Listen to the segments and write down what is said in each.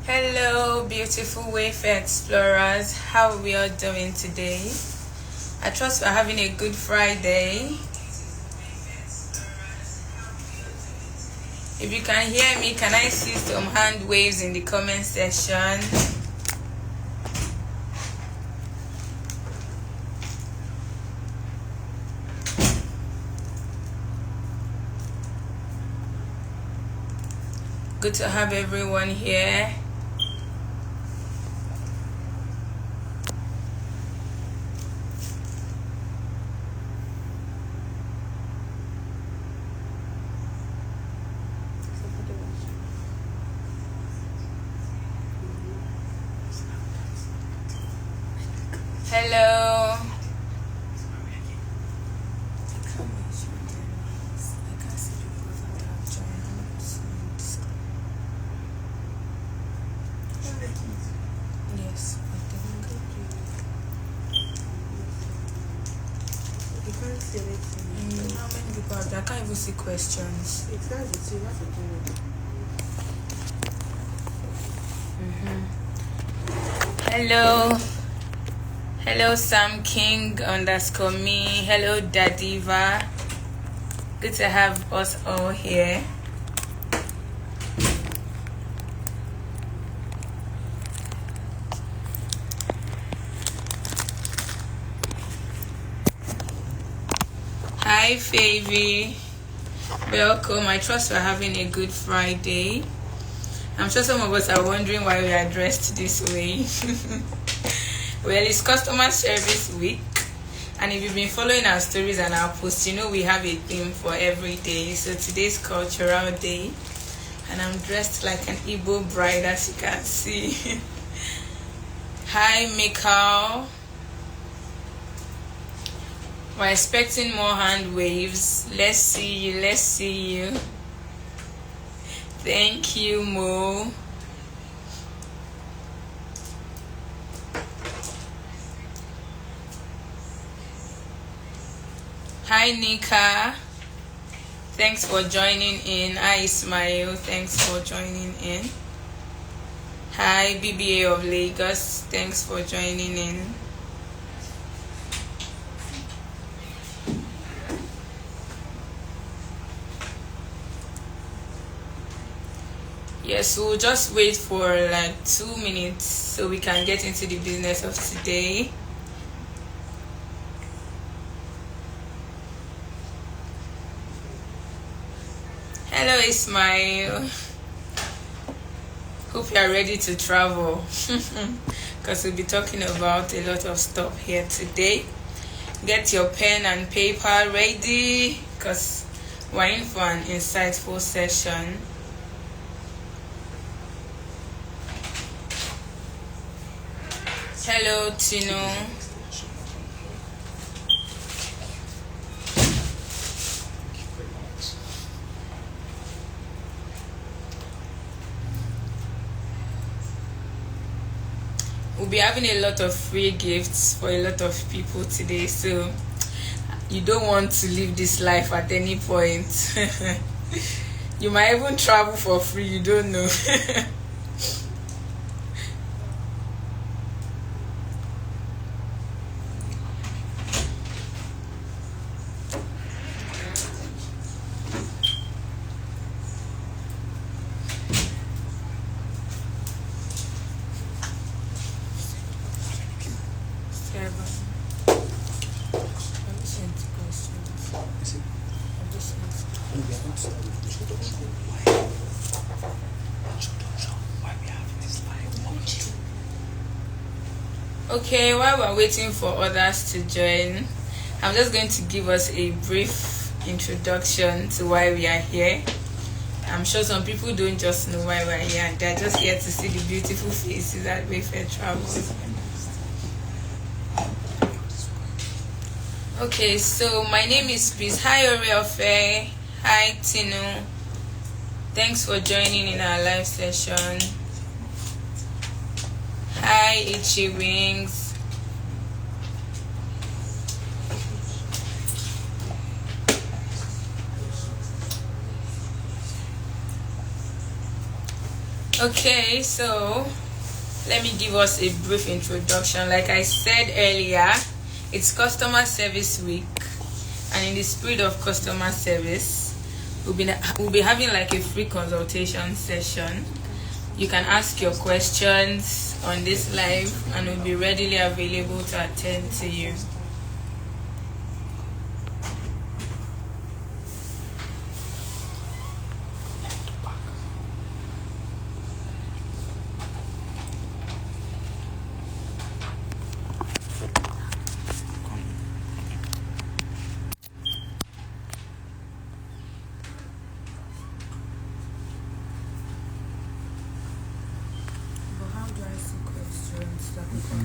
Hello, beautiful Wayfair explorers. How are we all doing today? I trust we're having a good Friday. If you can hear me, can I see some hand waves in the comment section? Good to have everyone here. Hello. Yes, You can't see anything. how many people are there? I can't even see questions. Exactly. What to do? Hello. Hello, Sam King _me. Hello, Dadiva. Good to have us all here. Hi, Favy. Welcome. I trust we're having a good Friday. I'm sure some of us are wondering why we are dressed this way. Well, it's customer service week, and if you've been following our stories and our posts, you know we have a theme for every day. So today's cultural day, and I'm dressed like an Igbo bride, as you can see. Hi, Mikal. We're expecting more hand waves. Let's see you. Let's see you. Thank you, Mo. Hi, Nika. Thanks for joining in. Hi, Ismail. Thanks for joining in. Hi, BBA of Lagos. Thanks for joining in. Yes, we'll just wait for like 2 minutes so we can get into the business of today. Hello, Ismail. Hope you are ready to travel because we'll be talking about a lot of stuff here today. Get your pen and paper ready because we're in for an insightful session. Hello, Tino. We'll be having a lot of free gifts for a lot of people today, so you don't want to live this life at any point. You might even travel for free, you don't know. Okay, while we're waiting for others to join, I'm just going to give us a brief introduction to why we are here. I'm sure some people don't just know why we're here, they're just here to see the beautiful faces at Wayfair Travels. Okay, so my name is Peace. Hi, Oriofe. Hi, Tino. Thanks for joining in our live session. Hi, Itchy Wings. Okay, so let me give us a brief introduction. Like I said earlier, it's customer service week, and in the spirit of customer service, we'll be having like a free consultation session. You can ask your questions on this live, and we'll be readily available to attend to you. But how do I see questions that people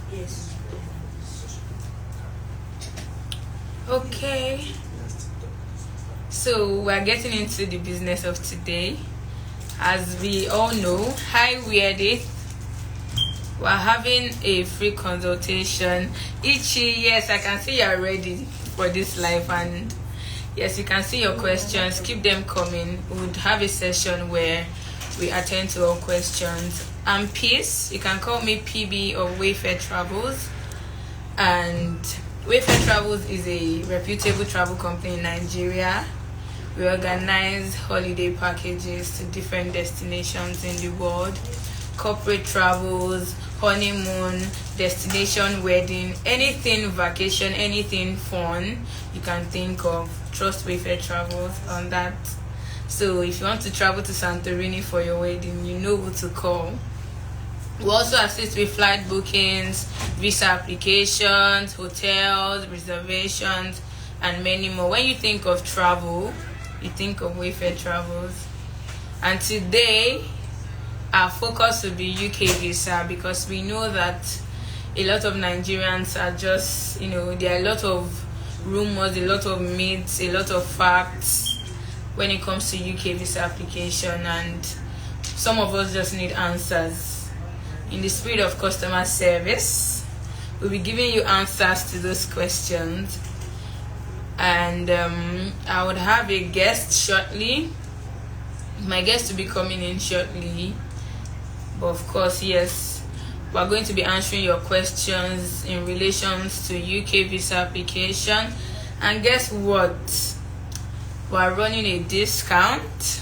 Yes. Okay, so we're getting into the business of today. As we all know, hi Weirdit, we're having a free consultation. Ichi, yes, I can see you're ready for this live, and yes, you can see your questions. Keep them coming. We would have a session where we attend to all questions. I'm Peace. You can call me PB of Wayfair Travels. And Wayfair Travels is a reputable travel company in Nigeria. We organize holiday packages to different destinations in the world, corporate travels, honeymoon, destination wedding, anything vacation, anything fun you can think of. Trust Wayfair Travels on that. So if you want to travel to Santorini for your wedding, you know who to call. We also assist with flight bookings, visa applications, hotels, reservations, and many more. When you think of travel, you think of Wayfair Travels. And today, our focus will be UK visa, because we know that a lot of Nigerians are just, there are a lot of rumors, a lot of myths, a lot of facts when it comes to UK visa application, and some of us just need answers. In the spirit of customer service, we'll be giving you answers to those questions. And I would have a guest shortly. My guest will be coming in shortly. But of course, yes, we're going to be answering your questions in relations to UK visa application. And guess what? We're running a discount,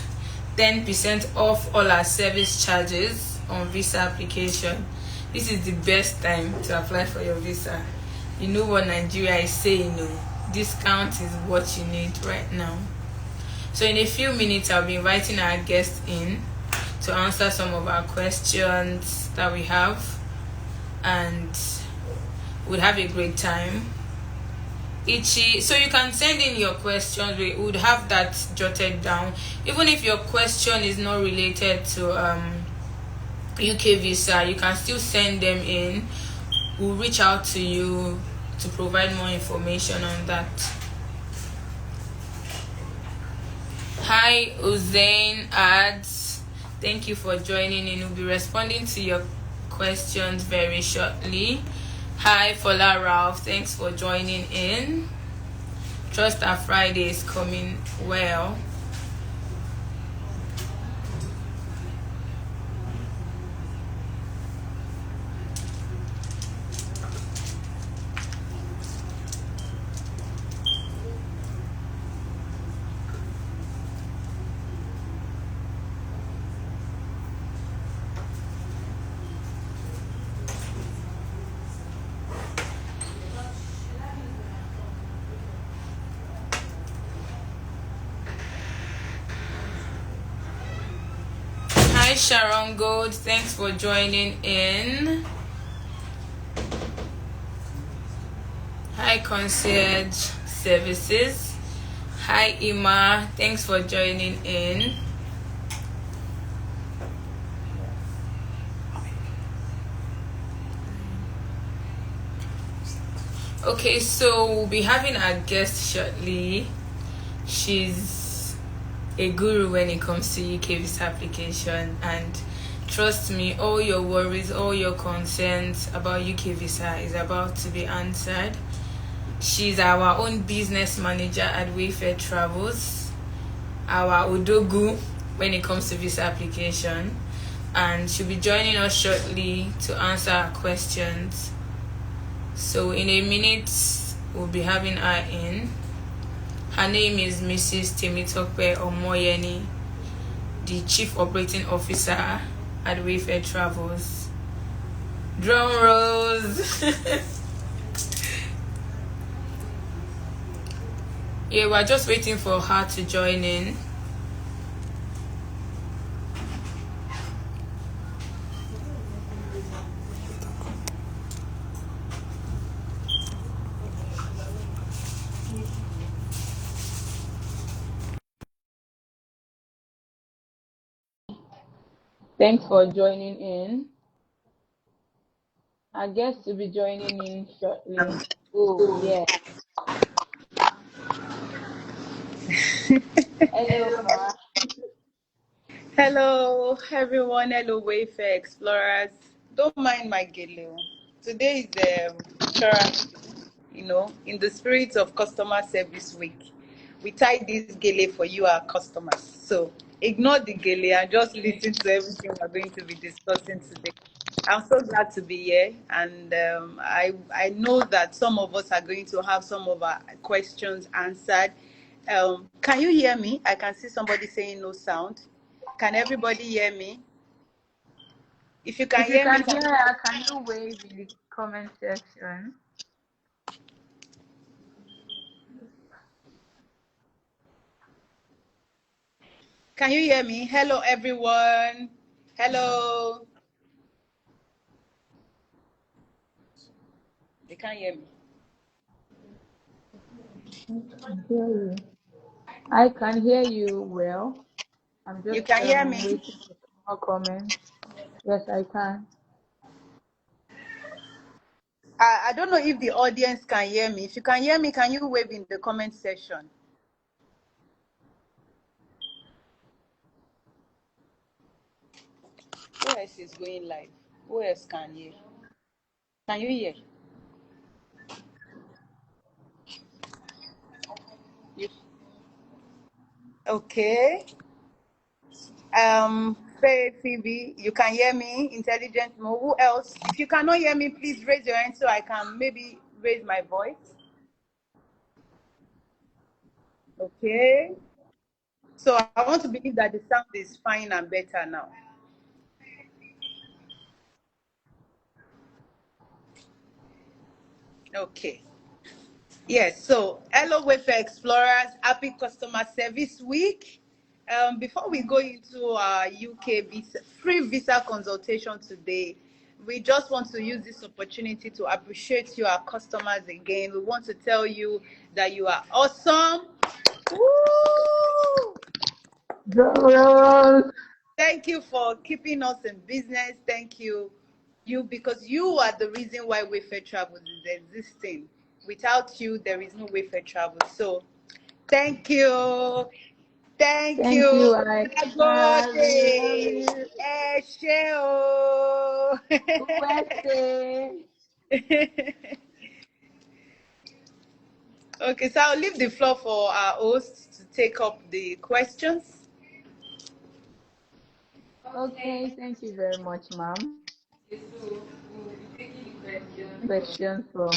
10% off all our service charges on visa application. This is the best time to apply for your visa. You know what Nigeria is saying, no? Discount is what you need right now. So in a few minutes, I'll be inviting our guest in to answer some of our questions that we have, and we'll have a great time. Ichi, so you can send in your questions. We would have that jotted down. Even if your question is not related to UK visa, you can still send them in. We'll reach out to you to provide more information on that. Hi Uzain Ads, thank you for joining in. We'll be responding to your questions very shortly. Hi Fola Ralph, thanks for joining in. Trust our Friday is coming well. Hi, Sharon Gold. Thanks for joining in. Hi, Concierge Services. Hi, Ima. Thanks for joining in. Okay, so we'll be having our guest shortly. She's a guru when it comes to UK visa application, and trust me, all your worries, all your concerns about UK visa is about to be answered. She's our own business manager at Wayfair Travels, our Odogu when it comes to visa application, and she'll be joining us shortly to answer our questions. So in a minute, we'll be having her in. Her name is Mrs. Temitope Omoyeni, the Chief Operating Officer at Wayfair Travels. Drum rolls! Yeah, we're just waiting for her to join in. Thanks for joining in. Our guest will be joining in shortly. Oh, yeah. Hello, Ma. Hello, everyone. Hello, Wayfair Explorers. Don't mind my gele. Today is insurance, in the spirit of customer service week. We tied this gele for you, our customers. So ignore the gele and just listen to everything we're going to be discussing today. I'm so glad to be here, and I know that some of us are going to have some of our questions answered. Can you hear me? I can see somebody saying no sound. Can everybody hear me? If you can If you hear me, can hear her, can you wave in the comment section? can you hear me? Hello, everyone. Hello. They can't hear me. I can hear you well. I'm You just can hear me? waiting for more comments. Yes, I can. I don't know if the audience can hear me. If you can hear me, can you wave in the comment section? Who else is going live? Who else can hear? Can you hear? You, okay. Faye, Phoebe, you can hear me. Intelligent Mo. Who else? If you cannot hear me, please raise your hand so I can maybe raise my voice. Okay. So I want to believe that the sound is fine and better now. Okay. Yes. So hello, Wayfair Explorers. Happy Customer Service Week. Before we go into our UK visa, free visa consultation today, we just want to use this opportunity to appreciate you, our customers, again. We want to tell you that you are awesome. Woo! Girls. Thank you for keeping us in business. Thank you. Because you are the reason why Wayfair Travels is existing. Without you, there is no Wayfair Travels. So thank you. Thank Thank you, you. Aisha. We love Nagode. you. Ẹ o. USA. Okay, so I'll leave the floor for our host to take up the questions. Okay, thank you very much, ma'am. Questions from,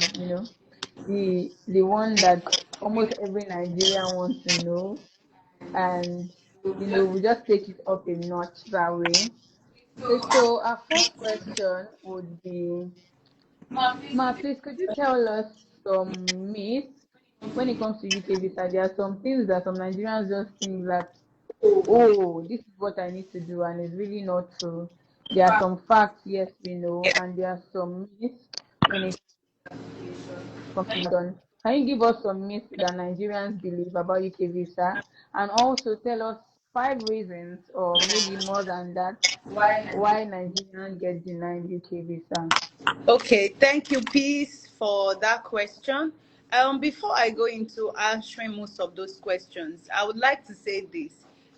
the one that almost every Nigerian wants to know. And, we just take it up a notch that way. Okay, so our first question would be, Ma, please, could you tell us some myths when it comes to UK visa? There are some things that some Nigerians just think that oh, this is what I need to do, and it's really not true. There are some facts, yes, we know, and there are some myths when it comes on. Can you give us some myths that Nigerians believe about UK visa, and also tell us 5 reasons, or maybe more than that, why Nigerians get denied UK visa? Okay, thank you, Peace, for that question. Before I go into answering most of those questions, I would like to say this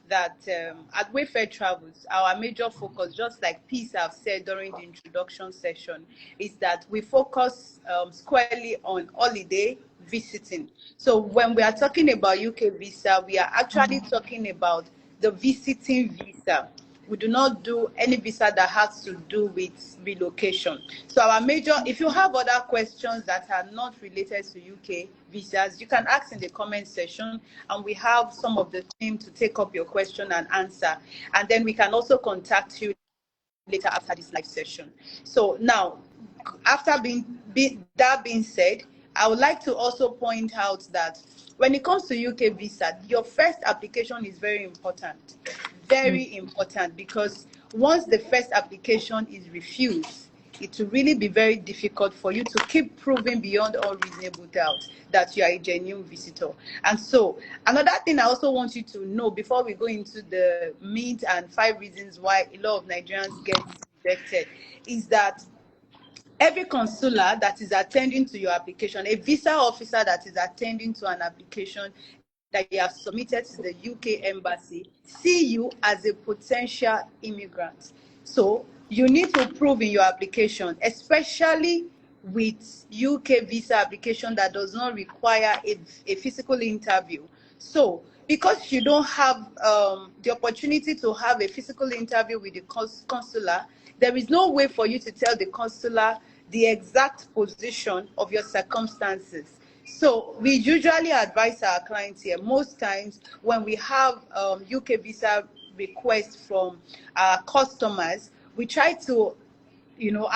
that at Wayfair Travels, our major focus, just like Peace have said during the introduction session, is that we focus squarely on holiday visiting. So when we are talking about UK visa, we are actually talking about the visiting visa. We do not do any visa that has to do with relocation. So our major, if you have other questions that are not related to UK visas, you can ask in the comment section, and we have some of the team to take up your question and answer. And then we can also contact you later after this live session. So now, after that being said, I would like to also point out that when it comes to UK visa, your first application is very important. Very important, because once the first application is refused, it will really be very difficult for you to keep proving beyond all reasonable doubt that you are a genuine visitor. And so, another thing I also want you to know before we go into the myth and 5 reasons why a lot of Nigerians get rejected is that every consular that is attending to your application, a visa officer that is attending to an application that you have submitted to the UK embassy, see you as a potential immigrant. So you need to prove in your application, especially with UK visa application that does not require a physical interview. So because you don't have the opportunity to have a physical interview with the consular, there is no way for you to tell the consular the exact position of your circumstances. So we usually advise our clients here, most times when we have UK visa requests from our customers, we try to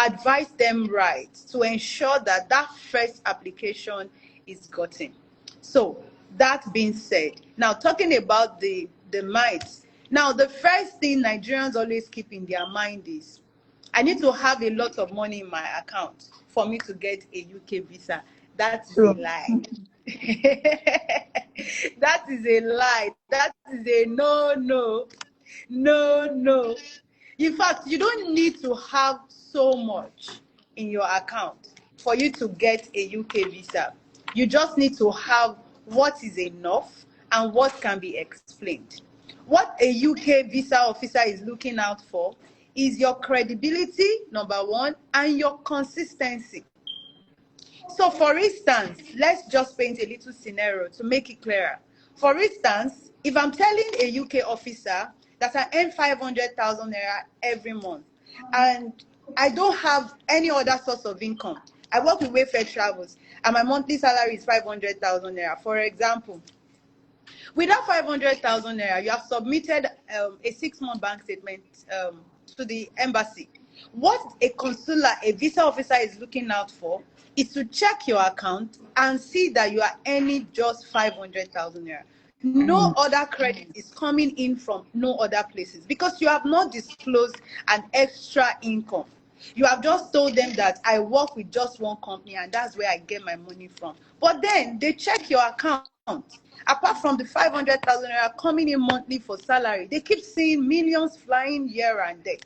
advise them right to ensure that that first application is gotten. So that being said, now talking about the mites. Now the first thing Nigerians always keep in their mind is, I need to have a lot of money in my account for me to get a UK visa. That is a True. lie. That is a lie. That is a no, no, no, no. In fact, you don't need to have so much in your account for you to get a UK visa. You just need to have what is enough and what can be explained. What a UK visa officer is looking out for is your credibility, number one, and your consistency. So, for instance, let's just paint a little scenario to make it clearer. For instance, if I'm telling a UK officer that I earn 500,000 naira every month and I don't have any other source of income, I work with Wayfair Travels and my monthly salary is 500,000 naira, for example. With that 500,000 naira, you have submitted a 6-month bank statement to the embassy. What a consular, a visa officer is looking out for is to check your account and see that you are earning just 500,000 naira. No other credit is coming in from no other places because you have not disclosed an extra income. You have just told them that I work with just one company and that's where I get my money from. But then they check your account. Apart from the 500,000 naira coming in monthly for salary, they keep seeing millions flying here and there.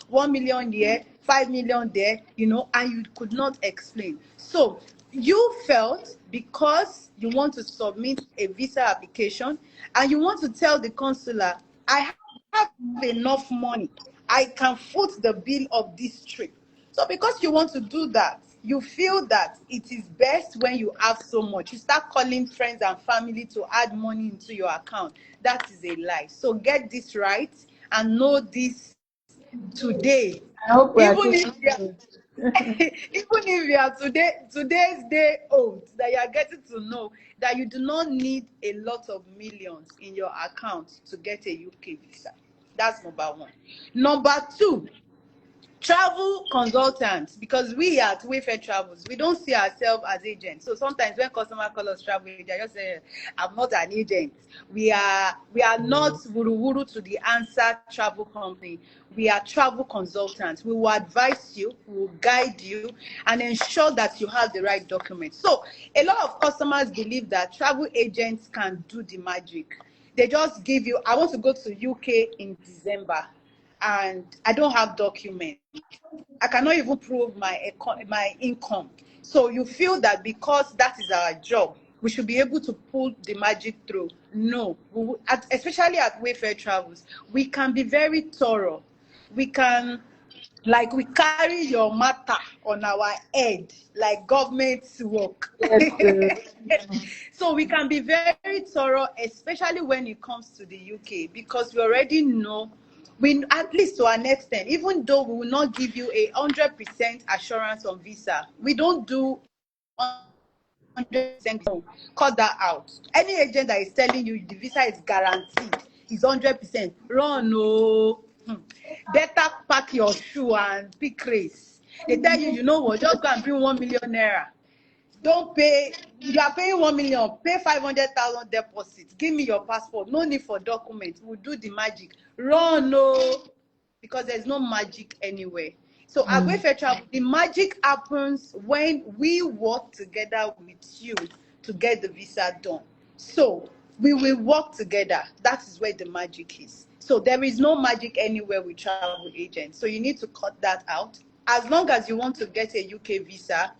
1 million here, 5 million there, and you could not explain. So you felt because you want to submit a visa application and you want to tell the consular, I have enough money, I can foot the bill of this trip. So because you want to do that, you feel that it is best when you have so much. You start calling friends and family to add money into your account. That is a lie. So get this right and know this today. I hope we are Even taking if you are, notes. even if you are today's day old, that you are getting to know that you do not need a lot of millions in your account to get a UK visa. That's number one. Number two, Travel consultants, because we at Wayfair Travels, we don't see ourselves as agents. So sometimes when customer call us travel agent, I just say, I'm not an agent. We are not wuru wuru to the answer travel company. We are travel consultants. We will advise you, we will guide you, and ensure that you have the right documents. So a lot of customers believe that travel agents can do the magic. They just give you, I want to go to UK in December, and I don't have documents. I cannot even prove my income. So you feel that because that is our job, we should be able to pull the magic through. No, especially at Wayfair Travels, we can be very thorough. We can, like, we carry your matter on our head like government work. Yes, So we can be very thorough, especially when it comes to the UK, because we already know, we, at least to an extent, even though we will not give you 100% assurance on visa, we don't do 100%. Cut that out. Any agent that is telling you the visa is guaranteed, is 100%, run. No. Better pack your shoe and pick race. They tell you, you know what, just go and bring 1 million naira. Don't pay. You are paying 1 million. Pay 500,000 deposit. Give me your passport. No need for documents. We'll do the magic. Run, no, because there's no magic anywhere. So at Wayfair Travel, the magic happens when we work together with you to get the visa done. So we will work together. That is where the magic is. So there is no magic anywhere with travel agents. So you need to cut that out. As long as you want to get a UK visa,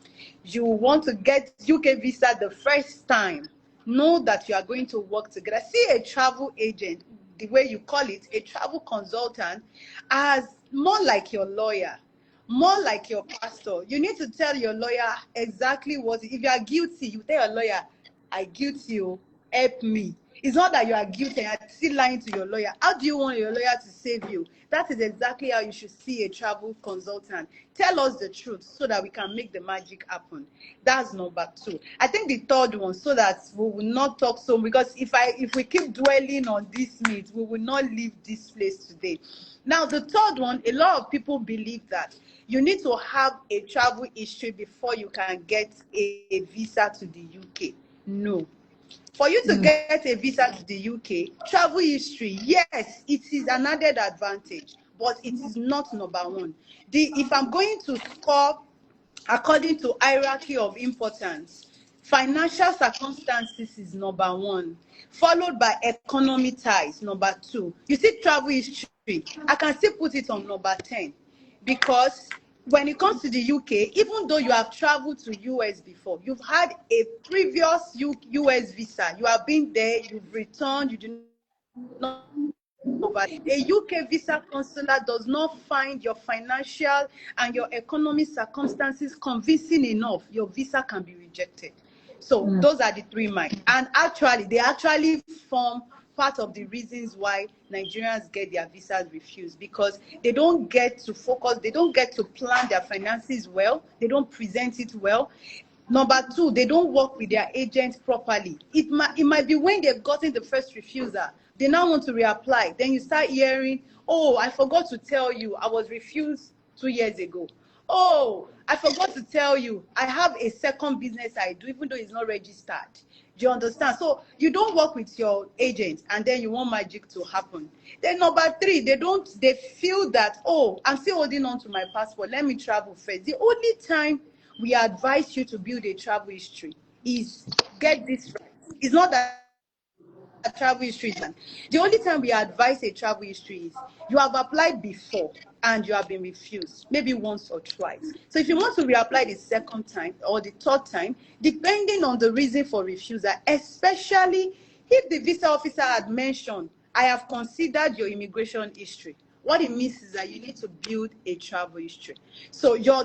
you want to get UK visa the first time, know that you are going to work together. See a travel agent, the way you call it, a travel consultant, as more like your lawyer, more like your pastor. You need to tell your lawyer exactly what, if you are guilty, you tell your lawyer, I guilty you, help me. It's not that you are guilty and you're still lying to your lawyer. How do you want your lawyer to save you? That is exactly how you should see a travel consultant. Tell us the truth so that we can make the magic happen. That's number 2. I think the third one, so that we will not talk so, because if we keep dwelling on this myth, we will not leave this place today. Now, the third one, a lot of people believe that you need to have a travel history before you can get a visa to the UK. No. For you to get a visa to the UK, travel history, yes, it is an added advantage, but it is not number 1. If I'm going to score according to hierarchy of importance, financial circumstances is number 1, followed by economy ties, number 2. You see, travel history, I can still put it on number 10, because when it comes to the UK, even though you have traveled to US before, you've had a previous US visa, you have been there, you've returned, you do not. A UK visa consular does not find your financial and your economic circumstances convincing enough, your visa can be rejected. So those are the 3 minds. And actually, they actually form part of the reasons why Nigerians get their visas refused, because they don't get to focus, they don't get to plan their finances well, they don't present it well. Number 2, they don't work with their agents properly. It might be when they've gotten the first refusal, they now want to reapply. Then you start hearing, oh, I forgot to tell you, I was refused 2 years ago. Oh, I forgot to tell you, I have a second business I do, even though it's not registered. Do you understand? So you don't work with your agent and then you want magic to happen. Then number 3, they feel that, oh, I'm still holding on to my passport, let me travel first. The only time we advise you to build a travel history is, get this right, it's not that travel history. The only time we advise a travel history is you have applied before and you have been refused, maybe once or twice. So if you want to reapply the second time or the third time, depending on the reason for refusal, especially if the visa officer had mentioned, I have considered your immigration history, what it means is that you need to build a travel history. So your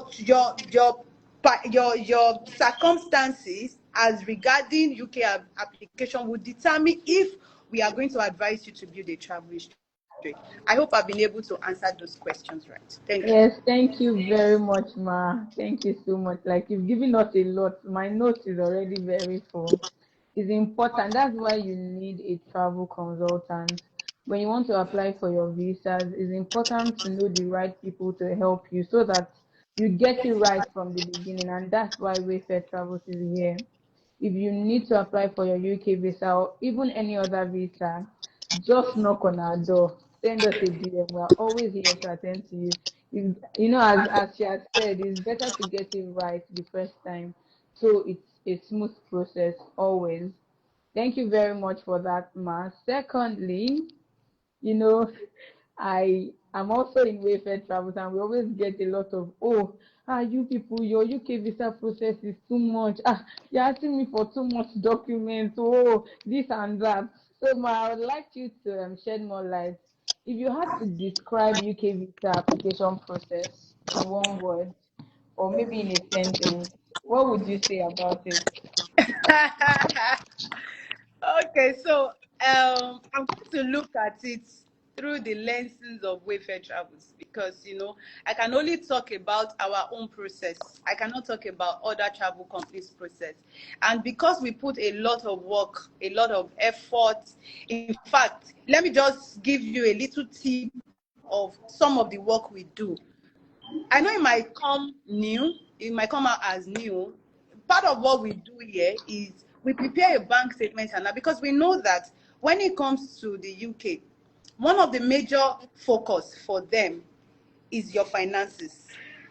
circumstances as regarding UK application will determine if we are going to advise you to build a travel history. I hope I've been able to answer those questions right. Thank you. yes, thank you very much, Ma. Thank you so much. Like, you've given us a lot. My notes is already very full. It's important. That's why you need a travel consultant when you want to apply for your visas, it's important to know the right people to help you so that you get it right from the beginning. And that's why Wayfair Travels is here. If you need to apply for your UK visa or even any other visa, just knock on our door. Send us a DM. We're always here to attend to you. You know, as she has said, it's better to get it right the first time. So it's a smooth process always. Thank you very much for that, Ma. Secondly, you know, I am also in Wayfair Travels, and we always get a lot of, oh, you people, your UK visa process is too much. You're asking me for too much documents. Oh, this and that. So, Ma, I would like you to shed more light. If you had to describe UK visa application process in one word, or maybe in a sentence, what would you say about it? Okay, so I'm going to look at it through the lenses of Wayfair Travels, because I can only talk about our own process. I cannot talk about other travel companies' process. And because we put a lot of work, a lot of effort, in fact, let me just give you a little tip of some of the work we do. I know it might come new, it might come out as new. Part of what we do here is we prepare a bank statement, and because we know that when it comes to the UK, one of the major focus for them is your finances.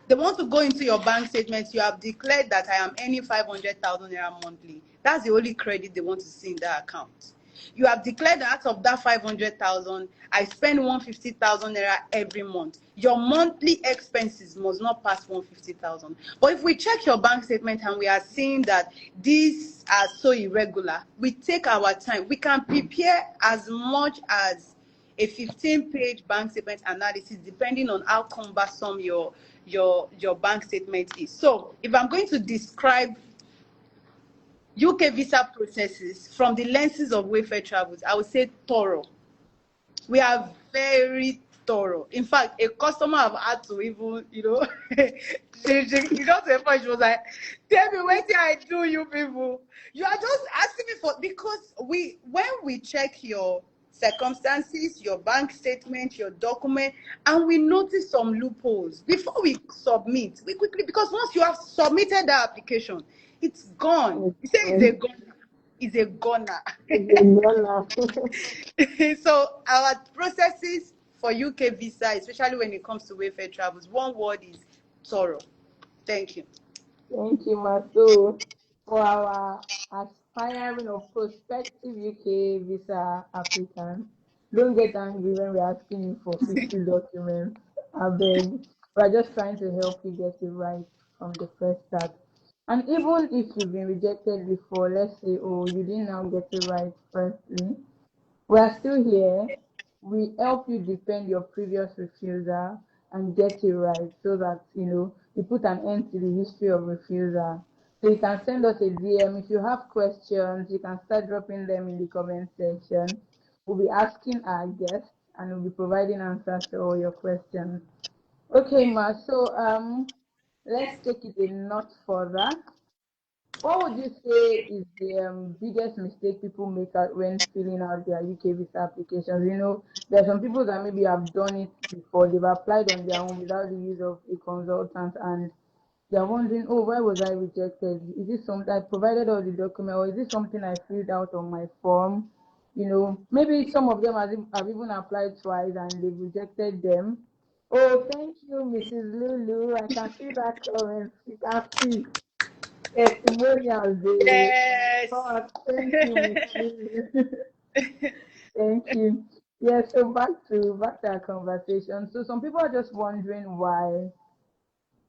They want to go into your bank statement. You have declared that I am earning 500,000 naira monthly. That's the only credit they want to see in that account. You have declared that out of that 500,000, I spend 150,000 naira every month. Your monthly expenses must not pass 150,000. But if we check your bank statement and we are seeing that these are so irregular, we take our time. We can prepare as much as a 15-page bank statement analysis, depending on how cumbersome your bank statement is. So if I'm going to describe UK visa processes from the lenses of Wayfair Travels, I would say thorough. We are very thorough. In fact, a customer have had to even, she got to a point, she was like, tell me what I do, you people. You are just asking me for, because when we check your circumstances, your bank statement, your document, and we notice some loopholes before we submit, we quickly, because once you have submitted the application, it's gone. You say it's a gunner. It's a gunner. So our processes for UK visa, especially when it comes to Wayfair Travels, one word is thorough. Thank you. Thank you, Maso. For our aspiring or prospective UK visa applicants, don't get angry when we're asking you for 50 documents. I beg. We're just trying to help you get it right from the first start. And even if you've been rejected before, let's say, oh, you didn't now get it right firstly, we are still here. We help you defend your previous refusal and get it right so that you put an end to the history of refusal. So you can send us a DM. If you have questions, you can start dropping them in the comment section. We'll be asking our guests and we'll be providing answers to all your questions. Okay, Ma. So let's take it a notch further. What would you say is the biggest mistake people make when filling out their UK visa applications? There are some people that maybe have done it before, they've applied on their own without the use of a consultant, and they're wondering, oh, why was I rejected? Is this something I provided all the document, or is this something I filled out on my form? Maybe some of them have even applied twice and they've rejected them. Oh, thank you, Mrs. Lulu. I can see that comment. You can see testimonials. Yes. Oh, thank you, Miss. Thank you. Yeah, so back to our conversation. So some people are just wondering why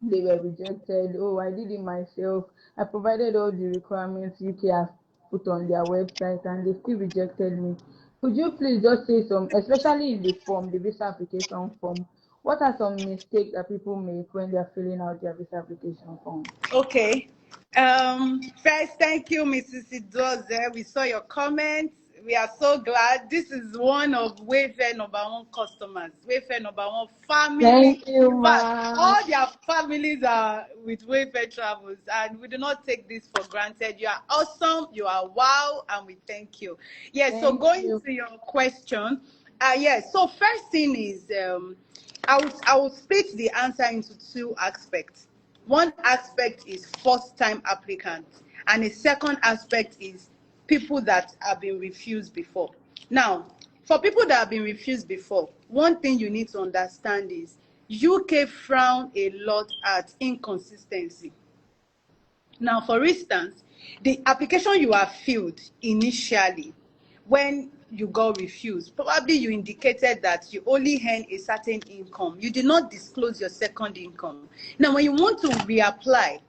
they were rejected. Oh, I did it myself. I provided all the requirements UK has put on their website and they still rejected me. Could you please just say especially in the form, the visa application form, what are some mistakes that people make when they're filling out their visa application form? Okay. First, thank you, Mrs. Idoze. We saw your comments. We are so glad. This is one of Wayfair #1 customers, Wayfair #1 family. Thank you, In fact, Ma. all their families are with Wayfair Travels, and we do not take this for granted. You are awesome. You are wow, and we thank you. Yes. So going to your question, Yes. So first thing is, I will split the answer into two aspects. One aspect is first time applicants, and the second aspect is people that have been refused before. Now, for people that have been refused before, one thing you need to understand is UK frown a lot at inconsistency. Now, for instance, the application you have filled initially, when you got refused, probably you indicated that you only earn a certain income. You did not disclose your second income. Now, when you want to reapply,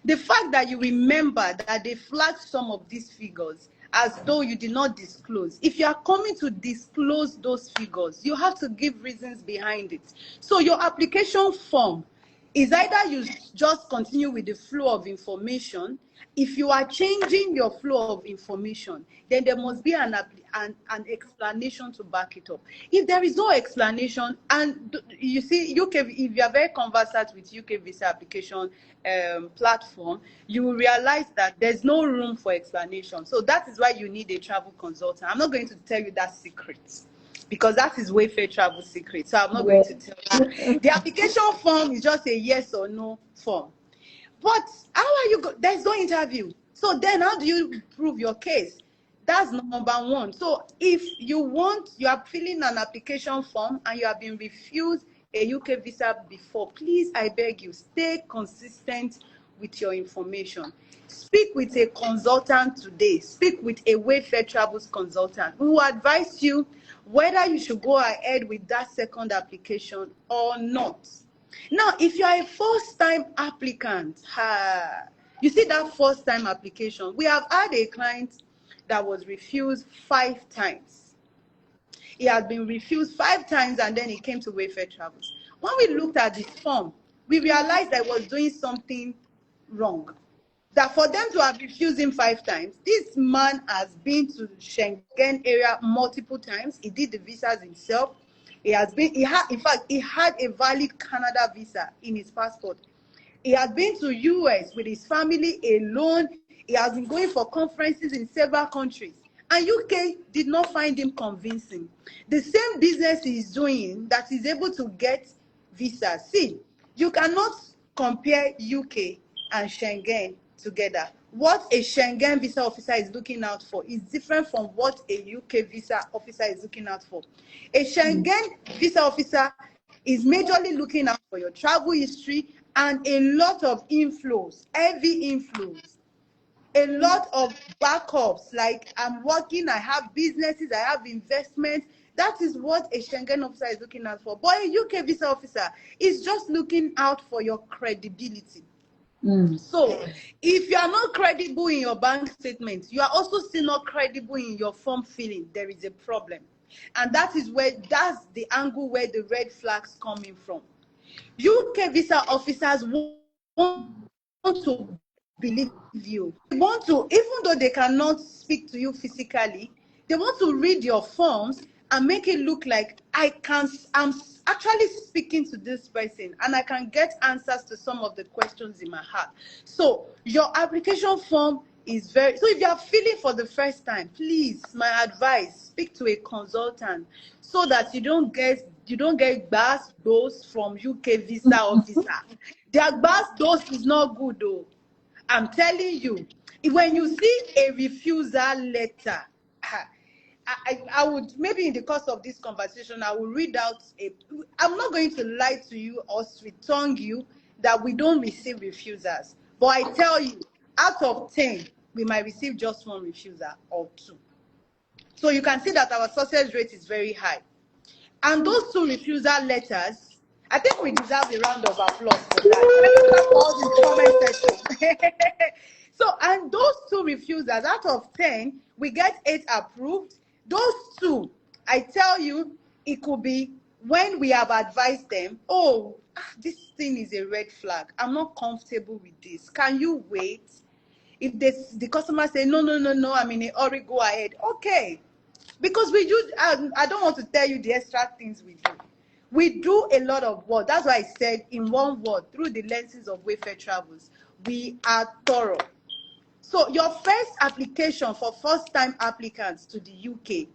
the fact that you remember that they flagged some of these figures as though you did not disclose. If you are coming to disclose those figures, you have to give reasons behind it. So your application form is either you just continue with the flow of information. If you are changing your flow of information, then there must be an explanation to back it up. If there is no explanation, and you see, UK, if you are very conversant with UK visa application platform, you will realize that there's no room for explanation. So that is why you need a travel consultant. I'm not going to tell you that secret, because that is Wayfair travel secret. So I'm not going to tell you. The application form is just a yes or no form. But how are you? There's no interview. So then how do you prove your case? That's number one. So if you are filling an application form and you have been refused a UK visa before, please, I beg you, stay consistent with your information. Speak with a consultant today. Speak with a Wayfair Travels consultant who will advise you whether you should go ahead with that second application or not. Now, if you are a first-time applicant, you see that first-time application, we have had a client that was refused 5 times. He had been refused 5 times, and then he came to Wayfair Travels. When we looked at this form, we realized that he was doing something wrong. That for them to have refused him 5 times, this man has been to Schengen area multiple times. He did the visas himself. He had a valid Canada visa in his passport. He had been to US with his family alone. He has been going for conferences in several countries. And UK did not find him convincing. The same business he is doing that is able to get visas. See, you cannot compare UK and Schengen together. What a Schengen visa officer is looking out for is different from what a UK visa officer is looking out for. A Schengen visa officer is majorly looking out for your travel history and a lot of inflows, heavy inflows, a lot of backups, like I'm working, I have businesses, I have investments. That is what a Schengen officer is looking out for. But a UK visa officer is just looking out for your credibility. So if you are not credible in your bank statement, you are also still not credible in your form filling, there is a problem. And that's the angle where the red flags coming from. UK visa officers want to believe you. They want to, even though they cannot speak to you physically, they want to read your forms and make it look like I'm actually speaking to this person and I can get answers to some of the questions in my heart. So your application form is so if you are filling for the first time, please, my advice, speak to a consultant so that you don't get bass dose from UK visa officer. Their bass dose is not good though. I'm telling you, when you see a refusal letter, I would, maybe in the course of this conversation, I will read out I'm not going to lie to you or sweet tongue you that we don't receive refusals. But I tell you, out of 10, we might receive just 1 refusal or 2. So you can see that our success rate is very high. And those 2 refusal letters, I think we deserve a round of applause for that. All the comment section. So, and those 2 refusals, out of 10, we get 8 approved. Those 2, I tell you, it could be when we have advised them, oh, this thing is a red flag. I'm not comfortable with this. Can you wait? If the customer say, no, I'm in a hurry, go ahead. Okay. Because we do, I don't want to tell you the extra things we do. We do a lot of work. That's why I said in one word, through the lenses of Wayfair Travels, we are thorough. So your first application for first-time applicants to the UK,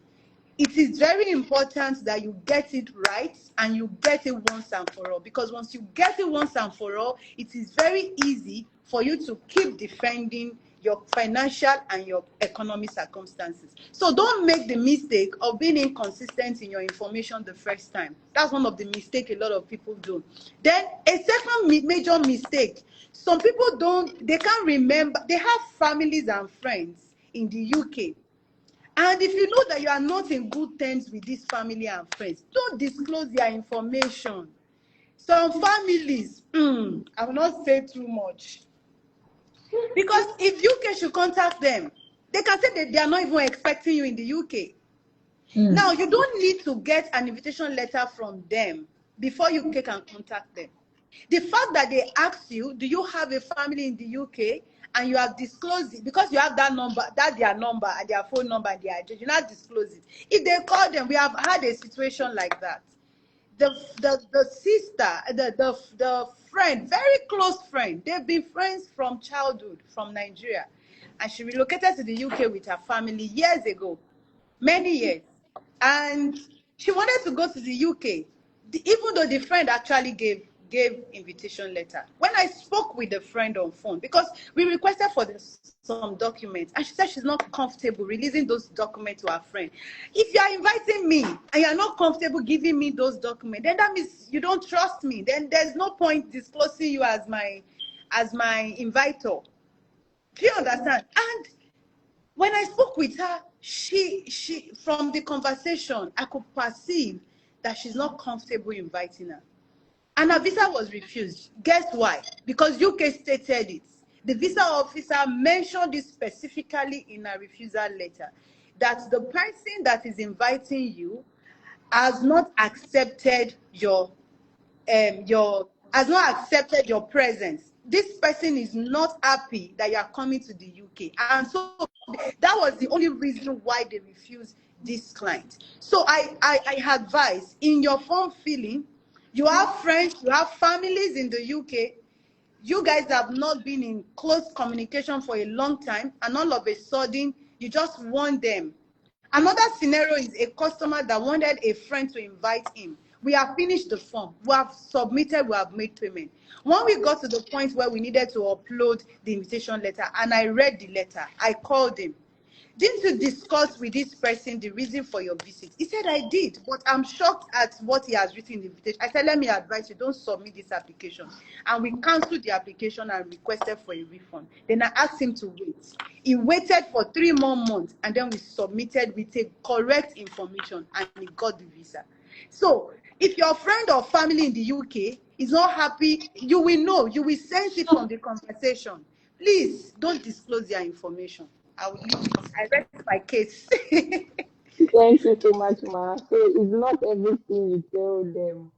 it is very important that you get it right and you get it once and for all, because once you get it once and for all, it is very easy for you to keep defending your financial and your economic circumstances. So don't make the mistake of being inconsistent in your information the first time. That's one of the mistakes a lot of people do. Then a second major mistake, some people they can't remember, they have families and friends in the UK. And if you know that you are not in good terms with this family and friends, don't disclose their information. Some families, I will not say too much. Because if UK should contact them, they can say that they are not even expecting you in the UK. Now, you don't need to get an invitation letter from them before UK can contact them. The fact that they ask you, do you have a family in the UK? And you have disclosed it, because you have that number, their number and their phone number and their address, you not disclose it. If they call them, we have had a situation like that. The sister, the friend, very close friend, they've been friends from childhood from Nigeria. And she relocated to the UK with her family years ago, many years. And she wanted to go to the UK, even though the friend actually gave invitation letter. When I spoke with the friend on phone, because we requested for some documents, and she said she's not comfortable releasing those documents to her friend. If you are inviting me and you are not comfortable giving me those documents, then that means you don't trust me. Then there's no point disclosing you as my inviter. Do you understand? And when I spoke with her, she from the conversation, I could perceive that she's not comfortable inviting her. And her visa was refused. Guess why? Because UK stated it. The visa officer mentioned it specifically in a refusal letter, that the person that is inviting you has not accepted your presence. This person is not happy that you are coming to the UK. And so that was the only reason why they refused this client. So I advise, in your form filling, you have friends, you have families in the UK. You guys have not been in close communication for a long time, and all of a sudden, you just want them. Another scenario is a customer that wanted a friend to invite him. We have finished the form. We have submitted, we have made payment. When we got to the point where we needed to upload the invitation letter, and I read the letter, I called him. Didn't you discuss with this person the reason for your visit? He said, I did, but I'm shocked at what he has written in the invitation. I said, let me advise you, don't submit this application. And we canceled the application and requested for a refund. Then I asked him to wait. He waited for 3 more months, and then we submitted with a correct information, and he got the visa. So if your friend or family in the UK is not happy, you will know, you will sense it from the conversation. Please don't disclose their information. I will leave it. I rest my case. Thank you so much, Ma. So it's not everything you tell them.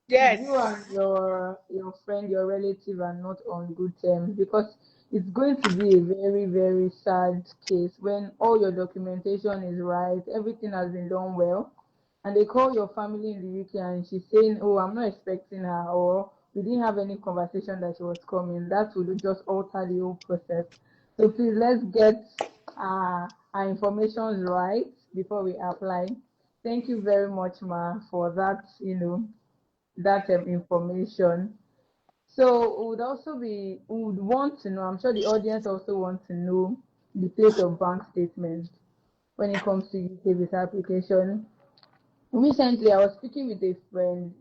Yes. You and your friend, your relative are not on good terms, because it's going to be a very, very sad case when all your documentation is right, everything has been done well, and they call your family in the UK and she's saying, oh, I'm not expecting her, or we didn't have any conversation that she was coming. That would just alter the whole process. So please, let's get our information right before we apply. Thank you very much, Ma, for that, that information. So we would want to know, I'm sure the audience also wants to know the place of bank statements when it comes to UK visa application. Recently, I was speaking with a friend.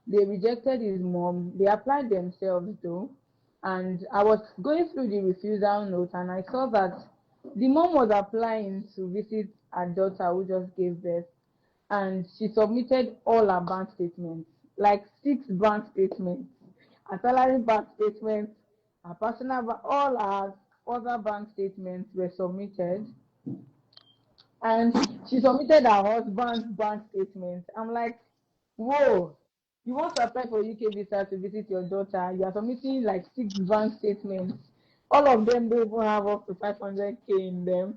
They rejected his mom. They applied themselves though, and I was going through the refusal note, and I saw that the mom was applying to visit her daughter who just gave birth, and she submitted all her bank statements, like 6 bank statements, her salary bank statements, her personal, all her other bank statements were submitted, and she submitted her husband's bank statement. I'm like, whoa, you want to apply for UK visa to visit your daughter, you are submitting like 6 bank statements. All of them don't even have up to 500k in them.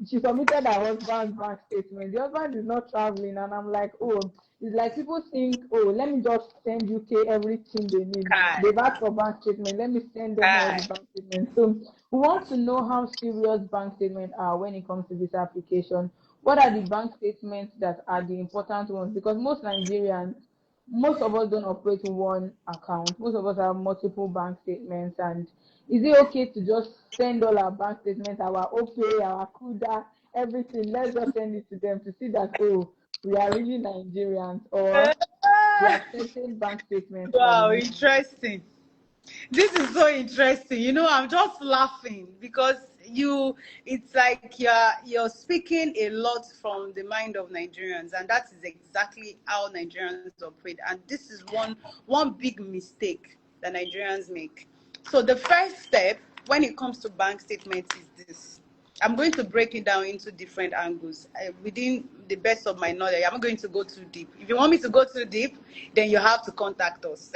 She submitted her husband's bank statement. The husband is not traveling, and I'm like, oh, it's like people think, oh, let me just send UK everything they need. They've asked for bank statement, let me send them all the bank statements. So we want to know how serious bank statements are when it comes to this application. what are the bank statements that are the important ones? Because most of us don't operate one account. Most of us have multiple bank statements. And is it okay to just send all our bank statements, our OPay, our CUDA, everything? Let's just send it to them to see that, oh, we are really Nigerians, or there are certain bank statements that we Wow, need. interesting. This is so interesting. I'm just laughing because it's like you're speaking a lot from the mind of Nigerians, and that is exactly how Nigerians operate. And this is one big mistake that Nigerians make. So the first step when it comes to bank statements is this. I'm going to break it down into different angles within the best of my knowledge. I'm not going to go too deep. If you want me to go too deep, then you have to contact us.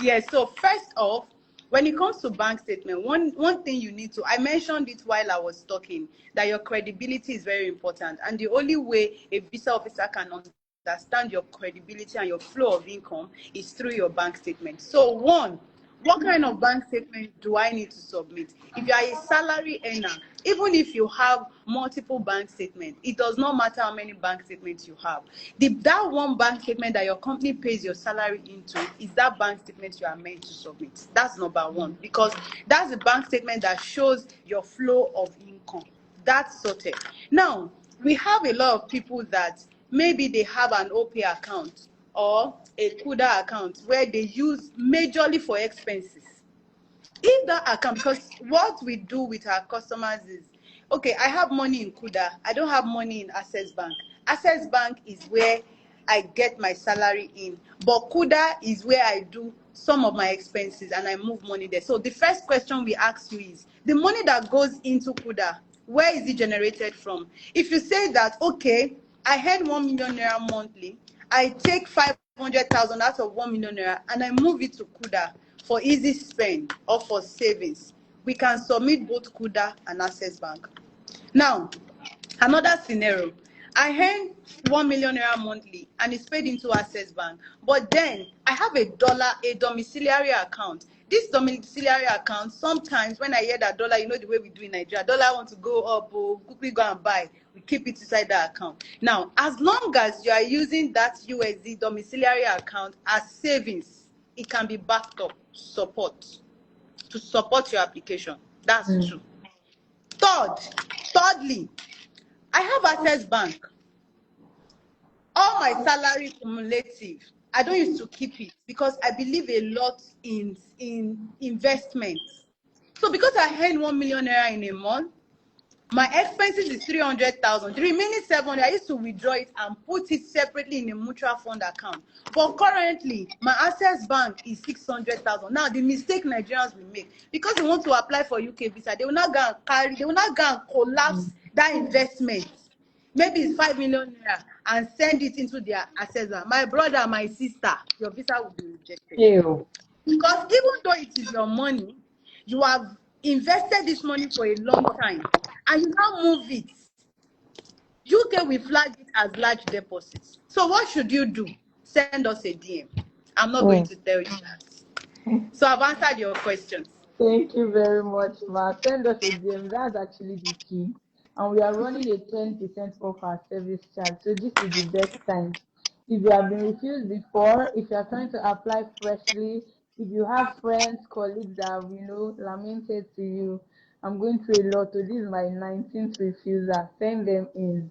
Yes. So first off, when it comes to bank statement, one thing you need to, I mentioned it while I was talking, that your credibility is very important. And the only way a visa officer can understand your credibility and your flow of income is through your bank statement. So one, what kind of bank statement do I need to submit? If you are a salary earner, even if you have multiple bank statements, it does not matter how many bank statements you have. That one bank statement that your company pays your salary into is that bank statement you are meant to submit. That's number one, because that's the bank statement that shows your flow of income. That's sorted. Now, we have a lot of people that maybe they have an OPay account or a CUDA account where they use majorly for expenses. If that account, because what we do with our customers is, okay, I have money in CUDA, I don't have money in Access Bank. Access Bank is where I get my salary in, but CUDA is where I do some of my expenses and I move money there. So the first question we ask you is, the money that goes into CUDA, where is it generated from? If you say that, okay, I earn 1 million naira monthly, I take 500,000 out of 1 million naira and I move it to CUDA for easy spend or for savings, we can submit both CUDA and Access Bank. Now, another scenario, I earn 1 million naira monthly and it's paid into Access Bank, but then I have a domiciliary account. This domiciliary account, sometimes when I hear that dollar, the way we do in Nigeria, dollar want to go up, quickly go and buy, we keep it inside that account. Now, as long as you are using that USD domiciliary account as savings, it can be backed up to support your application. That's true. Thirdly, I have Access Bank. All my salary cumulative, I don't used to keep it because I believe a lot in investments. So because I earn 1 million naira in a month, my expenses is 300,000. The remaining 700, I used to withdraw it and put it separately in a mutual fund account. But currently, my Access Bank is 600,000. Now, the mistake Nigerians will make, because they want to apply for UK visa, they will not go and collapse that investment. Maybe it's 5 million naira and send it into their Access Bank. My brother, my sister, your visa will be rejected. Ew. Because even though it is your money, you have invested this money for a long time and you now move it. UK will flag it as large deposits. So what should you do? Send us a DM. I'm not going to tell you that. So I've answered your questions. Thank you very much, Ma. Send us a DM. That's actually the key. And we are running a 10% off our service charge. So this is the best time. If you have been refused before, if you are trying to apply freshly, if you have friends, colleagues that have, lamented to you, I'm going through a lot. So this is my 19th refusal. Send them in.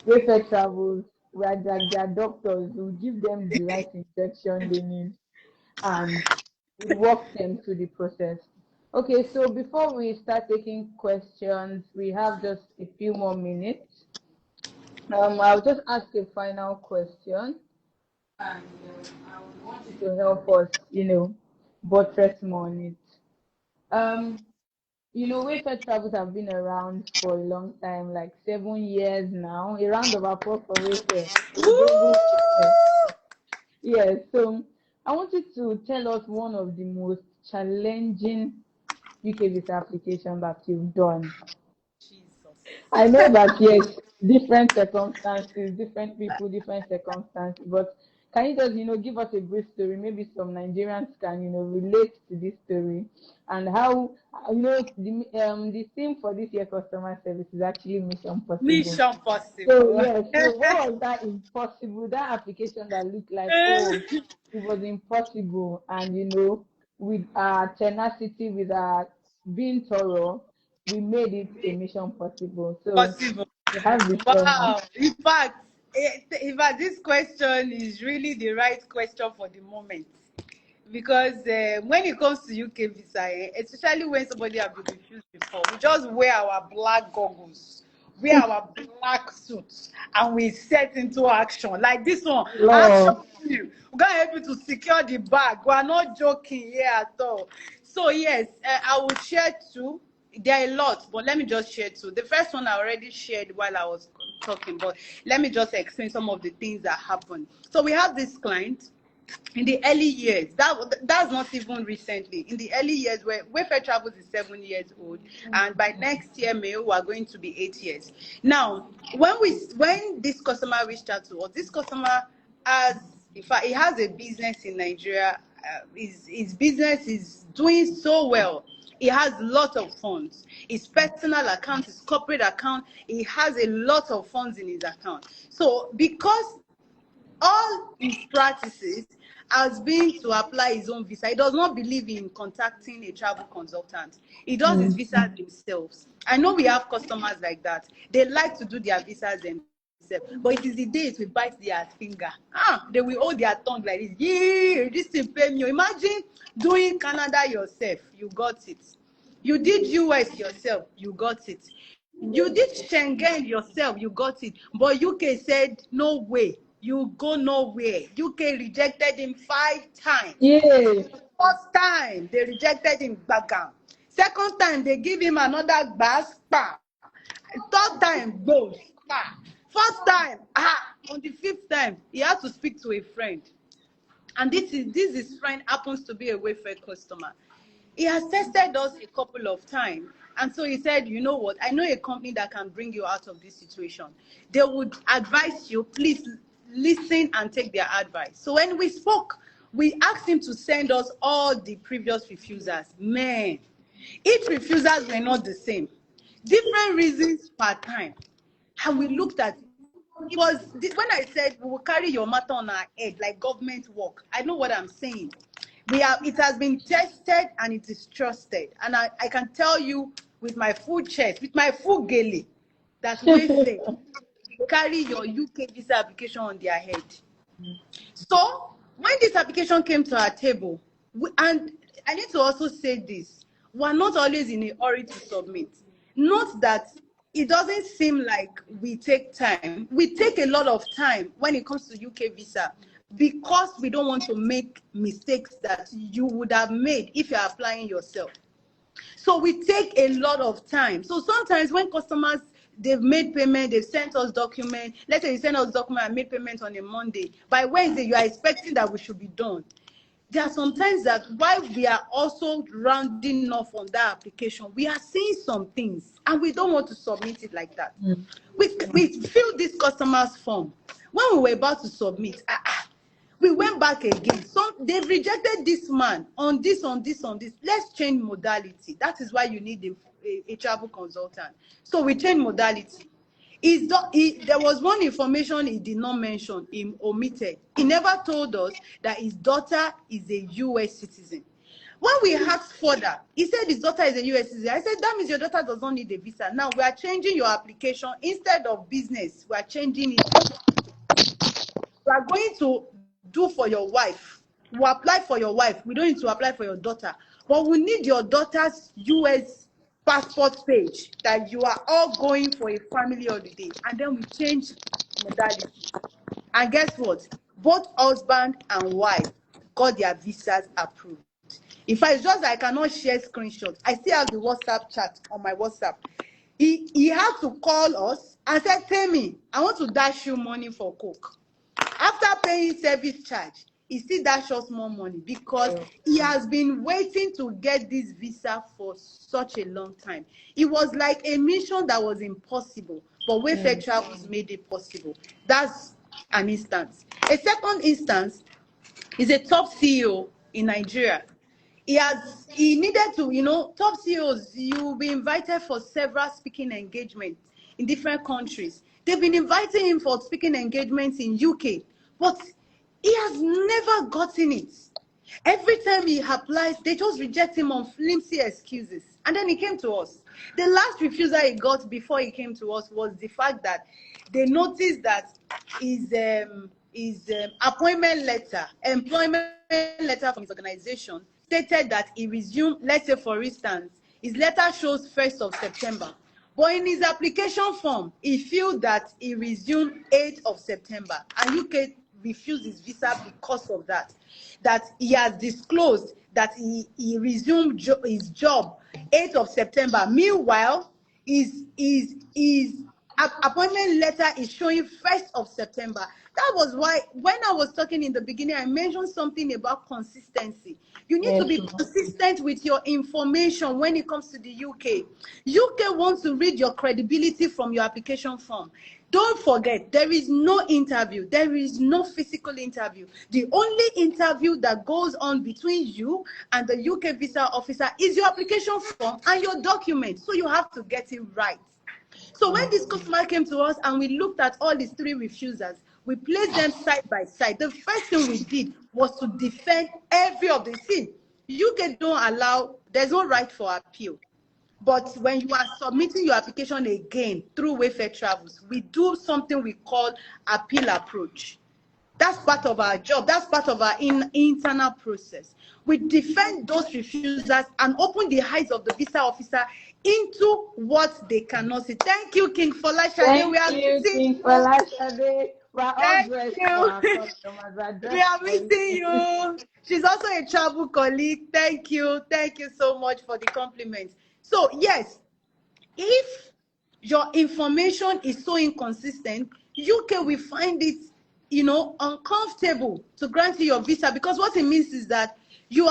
Wayfair Travels, we are like their doctors. We'll give them the right injection they need and walk them through the process. Okay, so before we start taking questions, we have just a few more minutes. I'll just ask a final question, and I want you to help us, buttress more on it. Wayfair Travels have been around for a long time, like 7 years now. A round of applause for Wayfair. Yes, so I want you to tell us one of the most challenging UK visa application that you've done. Jesus. I know that, yes, different circumstances, different people, different circumstances, but Can you just, give us a brief story? Maybe some Nigerians can, relate to this story and how, the theme for this year customer service is actually Mission Possible. Mission So possible. yes, so what was that impossible? That application that looked like, oh, it was impossible, and with our tenacity, with our being thorough, we made it a mission possible. So Possible. we have the floor now. Wow. In fact, this question is really the right question for the moment. Because when it comes to UK visa, especially when somebody has been refused before, we just wear our black goggles, wear our black suits, and we set into action. Like this one, action Lord. you. We're going to help you to secure the bag. We are not joking here at all. So yes, I will share two. There are a lot, but let me just share two. The first one I already shared while I was talking, but let me just explain some of the things that happened. So we have this client in the early years. That's not even recently. In the early years, where Wayfair Travels is 7 years old, and by next year May we are going to be 8 years. Now, when this customer reached out to us, this customer has, in fact, he has a business in Nigeria. His business is doing so well. He has a lot of funds. His personal account, his corporate account, he has a lot of funds in his account. So because all his practices has been to apply his own visa, he does not believe in contacting a travel consultant. He does his visas himself. I know we have customers like that. They like to do their visas themselves. But it is the days we bite their finger. They will hold their tongue like this. Yeah, this thing pay me. Imagine doing Canada yourself. You got it. You did US yourself. You got it. You did Schengen yourself. You got it. But UK said, no way. You go nowhere. UK rejected him 5 times. Yeah. First time, they rejected him, bagam. Second time, they give him another bass, pa. Third time, goes, pa. Fourth time, on the 5th time, he had to speak to a friend. And this his friend happens to be a Wayfair customer. He has tested us a couple of times. And so he said, you know what? I know a company that can bring you out of this situation. They would advise you, please listen and take their advice. So when we spoke, we asked him to send us all the previous refusers. Man, each refusers were not the same. Different reasons per time. And we looked at it was when I said we will carry your matter on our head like government work. I know what I'm saying. It has been tested and it is trusted. And I can tell you with my full chest, with my full gele, that we say carry your UK visa application on their head. So when this application came to our table, and I need to also say this, we're not always in a hurry to submit. Not that it doesn't seem like we take time. We take a lot of time when it comes to UK visa because we don't want to make mistakes that you would have made if you're applying yourself. So we take a lot of time. So sometimes when customers, they've made payment, they've sent us document. Let's say you send us document and made payment on a Monday. By Wednesday, you are expecting that we should be done. There are sometimes that while we are also rounding off on that application, we are seeing some things and we don't want to submit it like that. We filled this customer's form. When we were about to submit, we went back again. So they've rejected this man on this. Let's change modality. That is why you need a travel consultant. So we changed modality. There was one information he did not mention, he omitted. He never told us that his daughter is a US citizen. When we asked further, he said his daughter is a US citizen. I said, that means your daughter does not need a visa. Now we are changing your application. Instead of business, we are changing it. We are going to do for your wife. We apply for your wife. We don't need to apply for your daughter. But we need your daughter's US passport page that you are all going for a family holiday. And then we change modality. And guess what? Both husband and wife got their visas approved. In fact, it's just I cannot share screenshots. I still have the WhatsApp chat on my WhatsApp. He had to call us and said, Temi, I want to dash you money for Coke. After paying service charge, he still dash us more money because he has been waiting to get this visa for such a long time. It was like a mission that was impossible, but Wayfair Travels made it possible. That's an instance. A second instance is a top CEO in Nigeria. He needed to, top CEOs, you'll be invited for several speaking engagements in different countries. They've been inviting him for speaking engagements in UK, but he has never gotten it. Every time he applies, they just reject him on flimsy excuses. And then he came to us. The last refusal he got before he came to us was the fact that they noticed that his appointment letter, employment letter from his organization stated that he resumed, let's say for instance, his letter shows 1st of September. But in his application form, he feel that he resumed 8th of September. And UK refused his visa because of that. That he has disclosed that he resumed his job 8th of September. Meanwhile, his appointment letter is showing 1st of September. That was why, when I was talking in the beginning, I mentioned something about consistency. You need to be consistent with your information when it comes to the UK. UK wants to read your credibility from your application form. Don't forget, there is no interview. There is no physical interview. The only interview that goes on between you and the UK visa officer is your application form and your document. So you have to get it right. So when this customer came to us and we looked at all these 3 refusers, we placed them side by side. The first thing we did was to defend every of the things. UK don't allow, there's no right for appeal. But when you are submitting your application again through Wayfair Travels, we do something we call appeal approach. That's part of our job. That's part of our internal process. We defend those refusers and open the eyes of the visa officer into what they cannot see. Thank you, King Folashade. Thank you, King Folashade. We are all dressed for our customers. We are missing you. She's also a travel colleague. Thank you. Thank you so much for the compliments. So, yes, if your information is so inconsistent, UK will find it, uncomfortable to grant you your visa, because what it means is that you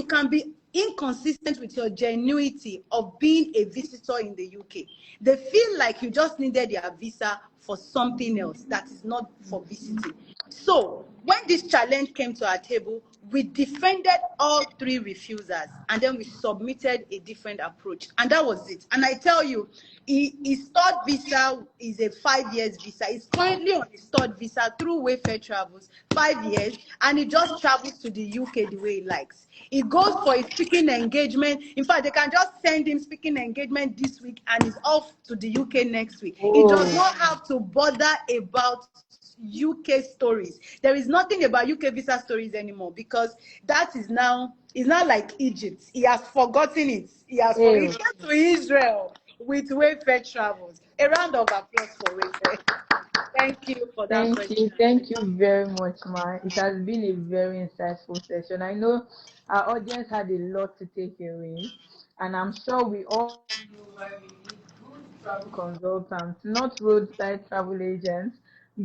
can be inconsistent with your genuinity of being a visitor in the UK. They feel like you just needed your visa for something else that is not for visiting. So when this challenge came to our table, we defended all 3 refusers, and then we submitted a different approach, and that was it. And I tell you, his 3rd visa is a 5 years visa. He's currently on his 3rd visa through Wayfair Travels, 5 years, and he just travels to the UK the way he likes. He goes for a speaking engagement. In fact, they can just send him speaking engagement this week, and he's off to the UK next week. He does not have to bother about UK stories. There is nothing about UK visa stories anymore, because that is now, it's not like Egypt. He has forgotten it. He came to Israel with Wayfair Travels. A round of applause for Wayfair. Thank you for that question. Thank you very much, Ma. It has been a very insightful session. I know our audience had a lot to take away, and I'm sure we all know why we need good travel consultants, not roadside travel agents.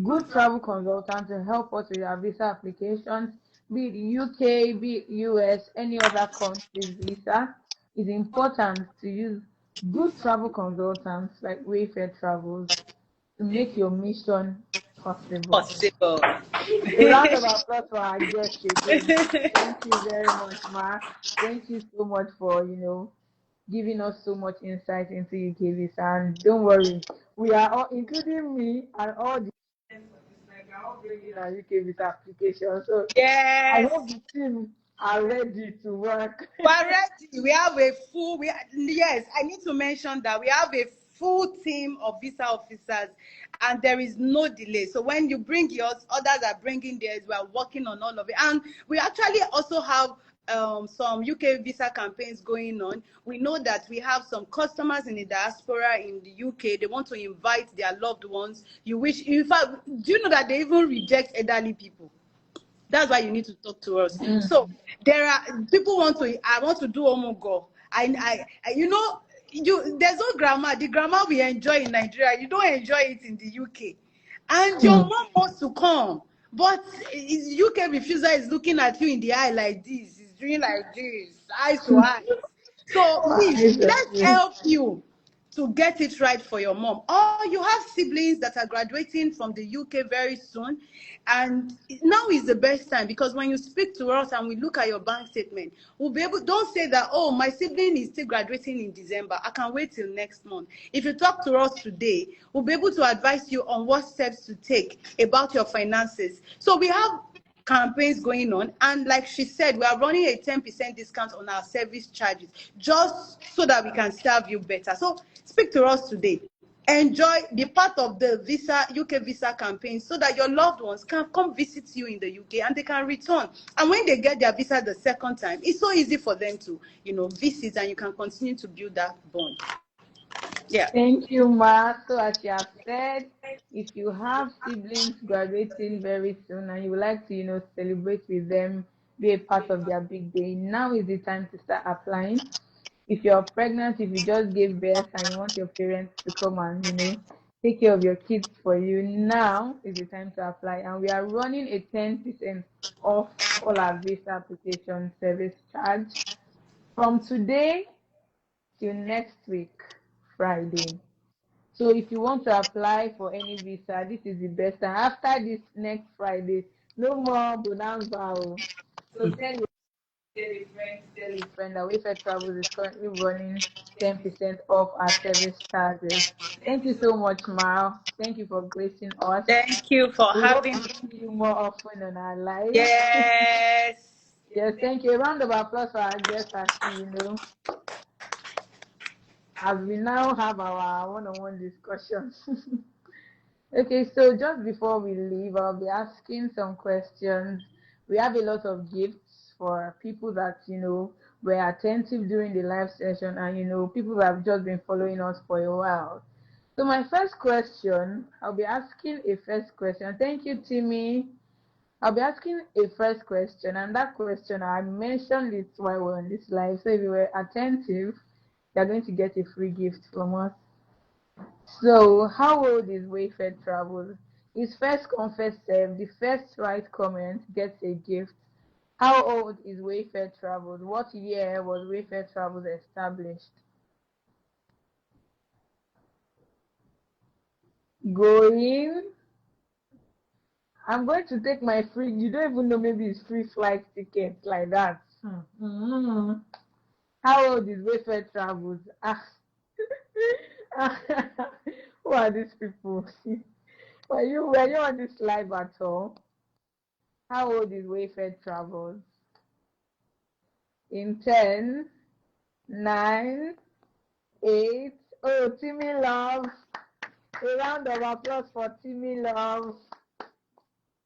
Good travel consultants to help us with our visa applications, be it UK, be it US, any other country's visa. It's important to use good travel consultants like Wayfair Travels to make your mission possible. A round of applause for our guest again. Thank you very much, Ma. Thank you so much for, giving us so much insight into UK visa. And don't worry, we are all, including me and all the all bringing our UK visa application. So yes, I hope the team are ready to work. We're ready. We have a full. Yes, I need to mention that we have a full team of visa officers, and there is no delay. So when you bring yours, others are bringing theirs. We are working on all of it, and we actually also have some UK visa campaigns going on. We know that we have some customers in the diaspora in the UK. They want to invite their loved ones. In fact, do you know that they even reject elderly people? That's why you need to talk to us. So there are people I want to do Omogo. There's no grammar. The grammar we enjoy in Nigeria, you don't enjoy it in the UK. And your mom wants to come, but his UK refuser is looking at you in the eye like this. He's doing like this, eyes to eyes. So please, let's help you. to get it right for your mom. Or you have siblings that are graduating from the UK very soon, and now is the best time, because when you speak to us and we look at your bank statement, we'll be able, don't say that, oh, my sibling is still graduating in December, I can wait till next month. If you talk to us today, we'll be able to advise you on what steps to take about your finances. So we have campaigns going on, and like she said, we are running a 10% discount on our service charges, just so that we can serve you better. So speak to us today, enjoy, be part of the UK visa campaign, so that your loved ones can come visit you in the UK and they can return. And when they get their visa the second time, it's so easy for them to, visit, and you can continue to build that bond. Yeah. Thank you, Ma. So as you have said, if you have siblings graduating very soon and you would like to, celebrate with them, be a part of their big day, now is the time to start applying. If you're pregnant, if you just gave birth and you want your parents to come and, take care of your kids for you, now is the time to apply. And we are running a 10% off all our visa application service charge from today till next week, Friday. So if you want to apply for any visa, this is the best time. After this next Friday, no more bonanza. So tell a friend that Wayfair Travels is currently running 10% off our service charges. Thank you so much, Ma. Thank you for gracing us. Thank you for We hope having to see you more often on our lives. Yes. Yes, thank you. A round of applause for our guest, as we now have our one-on-one discussions. Okay, so just before we leave, I'll be asking some questions. We have a lot of gifts for people that, were attentive during the live session, and, people that have just been following us for a while. So my first question, I'll be asking a first question. Thank you, Timmy. I'll be asking a first question, and that question, I mentioned it while we're on this live. So if you were attentive, you're going to get a free gift from us. So, how old is Wayfair Travels? Is first come, first served. The first right comment gets a gift. How old is Wayfair Travels? What year was Wayfair Travels established? Going. I'm going to take my free, you don't even know, maybe it's free flight tickets like that. How old is Wayfair Travels? Who are these people? Were you on this live at all? How old is Wayfair Travels? In 10, 9, 8. Oh, Timmy Love. A round of applause for Timmy Love.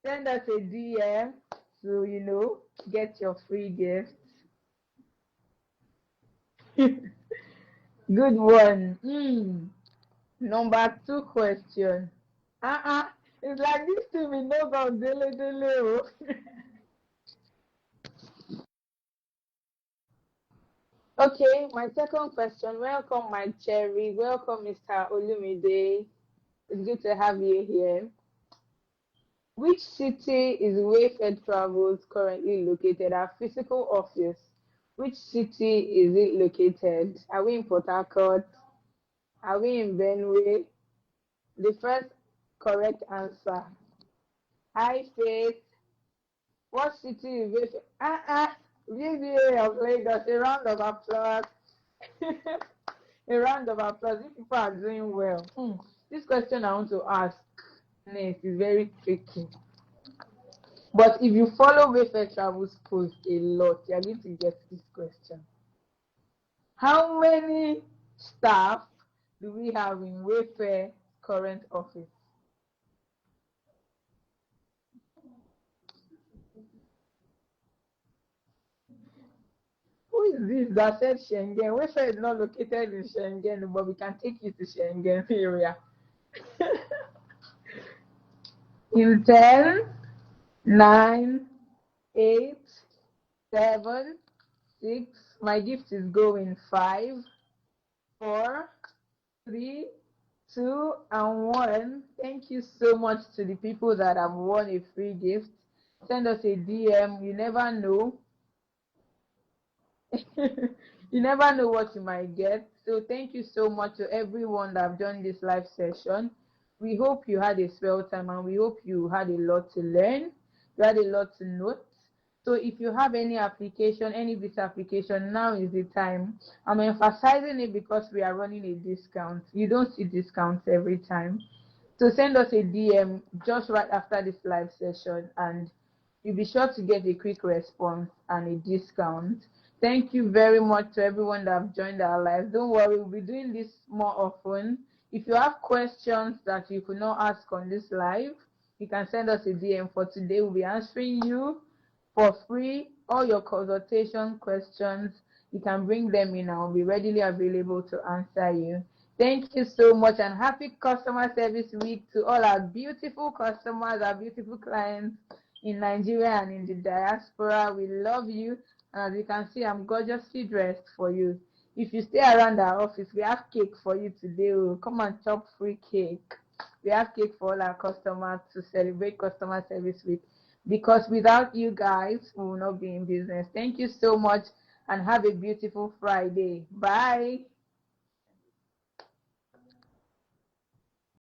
Send us a DM to, get your free gift. Good one. Number 2 question. It's like this to me, no go dele. Okay, my second question. Welcome, my cherry. Welcome, Mr. Olumide. It's good to have you here. Which city is Wayfair Travels currently located? Our physical office. Which city is it located? Are we in Port Harcourt? Are we in Benue? The first correct answer. Hi, Faith. What city is Wayfair? VBA of Lagos. A round of applause. A round of applause. These people are doing well. This question I want to ask next is very tricky. But if you follow Wayfair Travels post a lot, you're going to get this question. How many staff do we have in Wayfair current office? Who is this that said Schengen? Wayfair is not located in Schengen, but we can take you to Schengen area. In 10, 9, 8, 7, 6. My gift is going 5, 4, 3, 2, and 1. Thank you so much to the people that have won a free gift. Send us a DM. You never know. You never know what you might get. So thank you so much to everyone that have joined this live session. We hope you had a swell time and we hope you had a lot to learn. You had a lot to note. So if you have any application, any visa application, now is the time. I'm emphasizing it because we are running a discount. You don't see discounts every time. So send us a DM just right after this live session and you'll be sure to get a quick response and a discount. Thank you very much to everyone that have joined our live. Don't worry, we'll be doing this more often. If you have questions that you could not ask on this live, you can send us a DM. For today, we'll be answering you for free. All your consultation questions, you can bring them in and we'll be readily available to answer you. Thank you so much and happy customer service week to all our beautiful customers, our beautiful clients in Nigeria and in the diaspora. We love you. And as you can see, I'm gorgeously dressed for you. If you stay around our office, we have cake for you today. We'll come and chop free cake. We have cake for all our customers to celebrate customer service week. Because without you guys, we will not be in business. Thank you so much and have a beautiful Friday. Bye.